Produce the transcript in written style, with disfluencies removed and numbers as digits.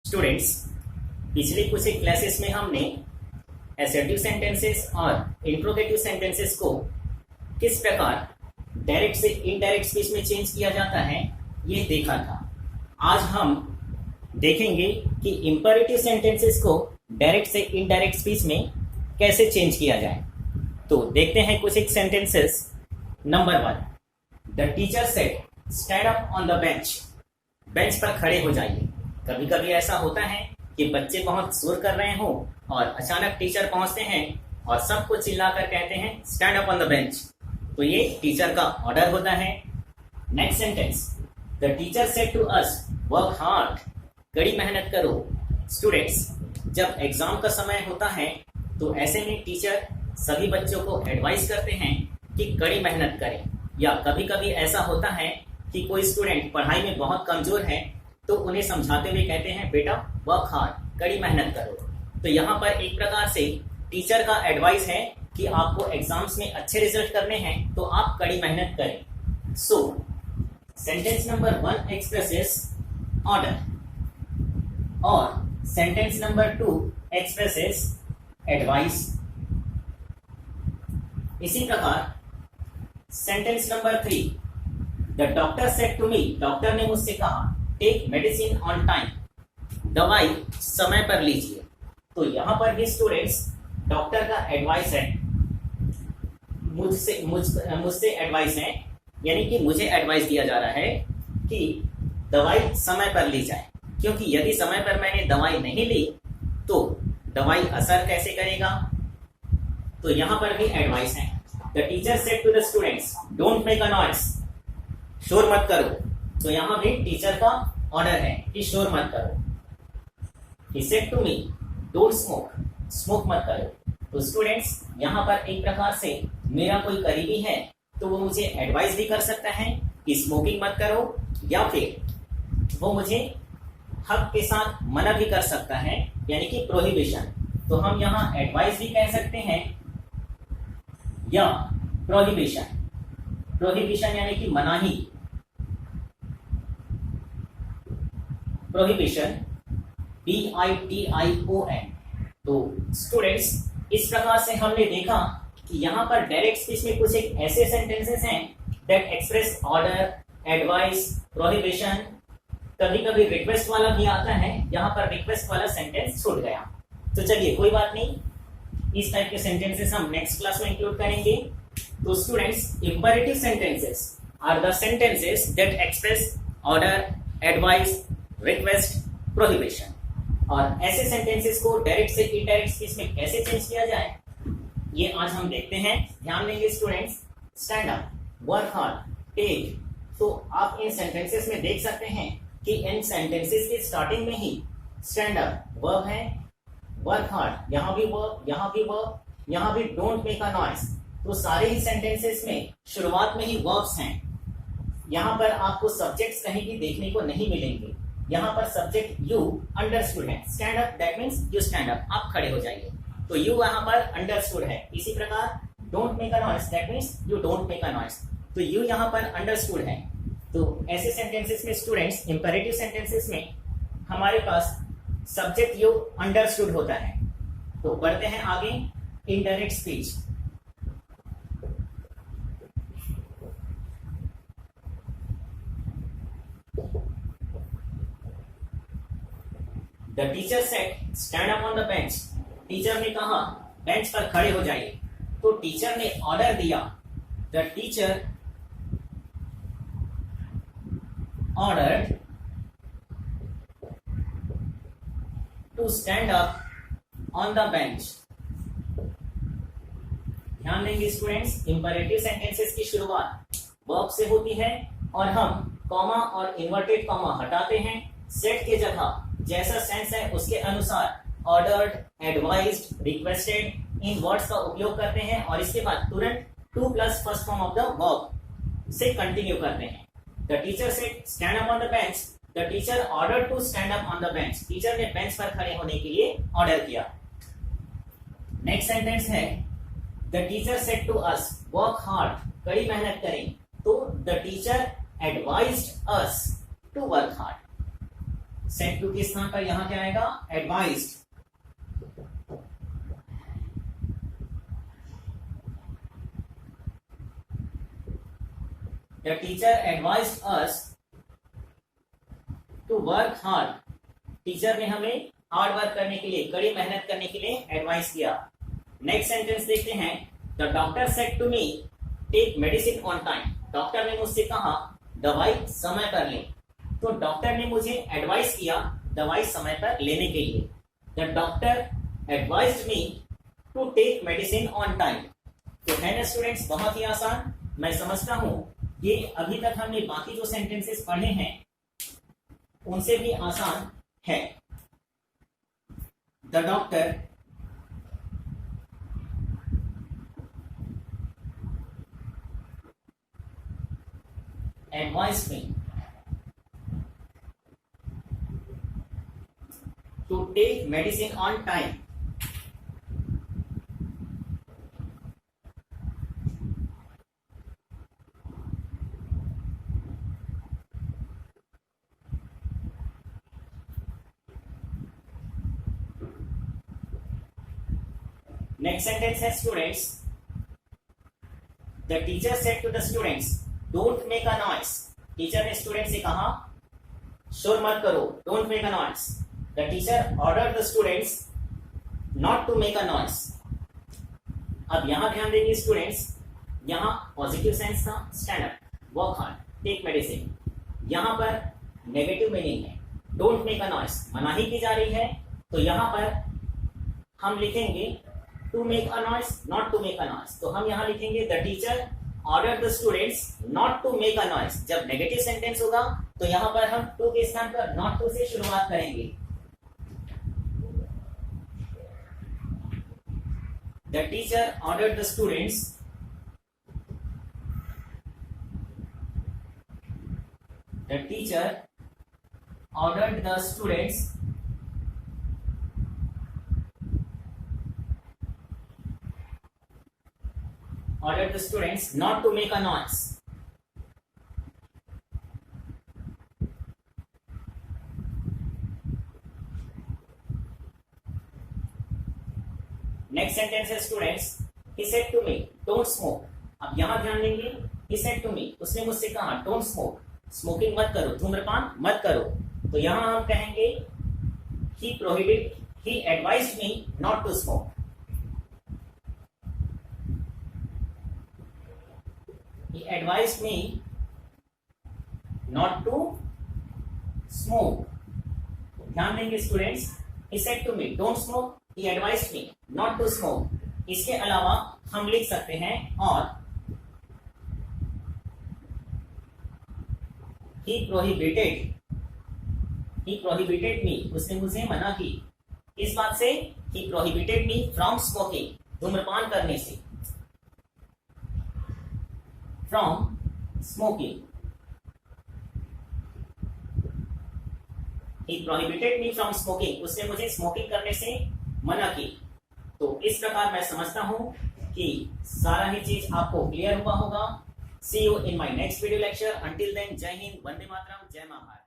Students, पिछले कुछ एक क्लासेस में हमने असर्टिव सेंटेंसेस और इंट्रोगेटिव सेंटेंसेस को किस प्रकार डायरेक्ट से इनडायरेक्ट स्पीच में चेंज किया जाता है ये देखा था। आज हम देखेंगे कि इंपरेटिव सेंटेंसेस को डायरेक्ट से इनडायरेक्ट स्पीच में कैसे चेंज किया जाए। तो देखते हैं कुछ एक sentences. Number 1, the teacher said stand up on the bench. Bench पर खड़े हो जाइए। कभी कभी ऐसा होता है कि बच्चे बहुत शोर कर रहे हों और अचानक टीचर पहुंचते हैं और सबको चिल्लाकर कहते हैं stand up on the bench. तो ये टीचर का ऑर्डर होता है। Next sentence, the teacher said to us work hard. कड़ी मेहनत करो। स्टूडेंट्स, जब एग्जाम का समय होता है तो ऐसे में टीचर सभी बच्चों को एडवाइस करते हैं कि कड़ी मेहनत करें। या कभी कभी ऐसा होता है कि कोई स्टूडेंट पढ़ाई में बहुत कमजोर है तो उन्हें समझाते हुए कहते हैं बेटा वर्क हार्ड, कड़ी मेहनत करो। तो यहाँ पर एक प्रकार से टीचर का एडवाइस है कि आपको एग्जाम्स में अच्छे रिजल्ट करने हैं तो आप कड़ी मेहनत करें। So sentence number 1 expresses order और सेंटेंस नंबर 2 एक्सप्रेसेस एडवाइस। इसी प्रकार sentence number 3, the doctor said to me. Doctor ने मुझसे कहा टेक मेडिसिन ऑन टाइम। दवाई समय पर लीजिए। तो यहां पर भी स्टूडेंट्स डॉक्टर का एडवाइस है, मुझसे एडवाइस है, यानी कि मुझे एडवाइस दिया जा रहा है कि दवाई समय पर ली जाए, क्योंकि यदि समय पर मैंने दवाई नहीं ली तो दवाई असर कैसे करेगा। तो यहां पर भी एडवाइस है। The teacher said to the students don't make a noise. शोर मत करो। तो यहां भी टीचर का ऑर्डर है कि शोर मत करो। He said to me don't smoke. Smoke मत करो। तो स्टूडेंट्स, यहां पर एक प्रकार से मेरा कोई करीबी है तो वो मुझे एडवाइस भी कर सकता है कि स्मोकिंग मत करो, या फिर वो मुझे हक के साथ मना भी कर सकता है, यानी कि प्रोहिबिशन। तो हम यहाँ एडवाइस भी कह सकते हैं या प्रोहिबिशन। प्रोहिबिशन यानी कि मनाही। Prohibition PITION। तो स्टूडेंट्स, इस प्रकार से हमने देखा कि यहाँ पर डायरेक्ट स्पीच में कुछ एक ऐसे सेंटेंसेस हैं that express order, advice, prohibition. कभी कभी रिक्वेस्ट वाला भी आता है। यहाँ पर रिक्वेस्ट वाला सेंटेंस छूट गया। तो चलिए कोई बात नहीं, इस टाइप के सेंटेंसेस हम नेक्स्ट क्लास में इंक्लूड करेंगे। तो students, imperative sentences are the sentences that express order, advice, request, prohibition. और ऐसे सेंटेंसेस को डायरेक्ट से इनडायरेक्ट स्पीच में कैसे चेंज किया जाए ये आज हम देखते हैं। ध्यान देंगे students. Stand up, work hard, take. तो आप इन सेंटेंसेस में देख सकते हैं कि इन सेंटेंसेस के स्टार्टिंग में ही स्टैंड अप वर्ब है, वर्क हार्ड यहाँ भी वर्ब, यहाँ भी वर्ब, यहाँ भी डोंट मेक अ नॉइस। तो सारे ही सेंटेंसेस में शुरुआत में ही वर्ब्स हैं। यहाँ पर आपको सब्जेक्ट्स कहीं भी देखने को नहीं मिलेंगे। यहाँ पर सब्जेक्ट यू अंडरस्टूड है। Stand up that means you stand up, आप खड़े हो जाइए। तो यू यहाँ पर अंडरस्टूड है। इसी प्रकार don't make a noise that means you don't make a noise. तो यू यहाँ पर अंडरस्टूड है। तो ऐसे सेंटेंसेस में स्टूडेंट्स, इंपरेटिव सेंटेंसेस में हमारे पास सब्जेक्ट यू अंडरस्टूड होता है। तो बढ़ते हैं आगे। Indirect speech. The teacher said stand up on the bench. Teacher ने कहा बेंच पर खड़े हो जाइए। तो टीचर ने ऑर्डर दिया। The teacher ordered to stand up on the bench. ध्यान देंगे स्टूडेंट्स, इंपरेटिव सेंटेंसेस की शुरुआत वर्ब से होती है और हम कॉमा और इन्वर्टेड कॉमा हटाते हैं। सेट के जगह जैसा सेंस है उसके अनुसार ऑर्डर्ड, एडवाइज्ड, रिक्वेस्टेड इन वर्ड्स का उपयोग करते हैं और इसके बाद तुरंत to plus first form of the verb से कंटिन्यू करते हैं। The teacher said stand up on the bench. The teacher order to stand up on the bench. Teacher ने बेंच पर खड़े होने के लिए ऑर्डर किया। नेक्स्ट सेंटेंस है the teacher said to us work hard. कड़ी मेहनत करें। तो the teacher advised us to work hard. Said to के स्थान पर यहां क्या आएगा, advised. The teacher advised us to work hard. Teacher ने हमें हार्ड वर्क करने के लिए, कड़ी मेहनत करने के लिए एडवाइस किया। नेक्स्ट सेंटेंस देखते हैं। The doctor said to me take medicine on time. Doctor ने मुझसे कहा दवाई समय पर लें। तो डॉक्टर ने मुझे एडवाइस किया दवाई समय पर लेने के लिए। The doctor advised me to take medicine on time. तो है ना स्टूडेंट्स, बहुत ही आसान। मैं समझता हूं ये अभी तक हमने बाकी जो सेंटेंसेस पढ़े हैं उनसे भी आसान है। The doctor advised me to take medicine on time. Next sentence है students. The teacher said to the students, "Don't make a noise." Teacher ने स्टूडेंट से कहा शोर मत करो, don't make a noise. The teacher ordered the students not to make a noise. अब यहां ध्यान देंगे स्टूडेंट्स, यहां पॉजिटिव सेंस था, stand up, work hard, take medicine. यहां पर नेगेटिव मीनिंग है, डोंट मेक अ नॉइस, मनाही की जा रही है। तो यहां पर हम लिखेंगे to make a noise, not to make a noise. तो हम यहां लिखेंगे the teacher order the students not to make a noise. जब नेगेटिव सेंटेंस होगा तो यहां पर हम टू के स्थान पर नॉट टू से शुरुआत करेंगे। The teacher order the students the teacher ordered the students ordered the students not to make a noise. Next sentence है students, he said to me don't smoke. अब यहां ध्यान देंगे, he said to me, उसने मुझसे कहा don't smoke, smoking मत करो, धूम्रपान मत करो। तो यहां हम कहेंगे he advised me not to smoke. He advised me not to smoke. ध्यान देंगे students, he said to me don't smoke, he advised me not to smoke. इसके अलावा हम लिख सकते हैं और he prohibited me, उसने मुझे मना की। इस बात से he prohibited me from smoking, धूम्रपान करने से, from smoking. He prohibited me from smoking. उसने मुझे स्मोकिंग करने से मना की। तो इस प्रकार मैं समझता हूं कि सारा ही चीज आपको क्लियर हुआ होगा। See you in my next video lecture. Until then, जय हिंद, वंदे मातरम, जय महाभारत।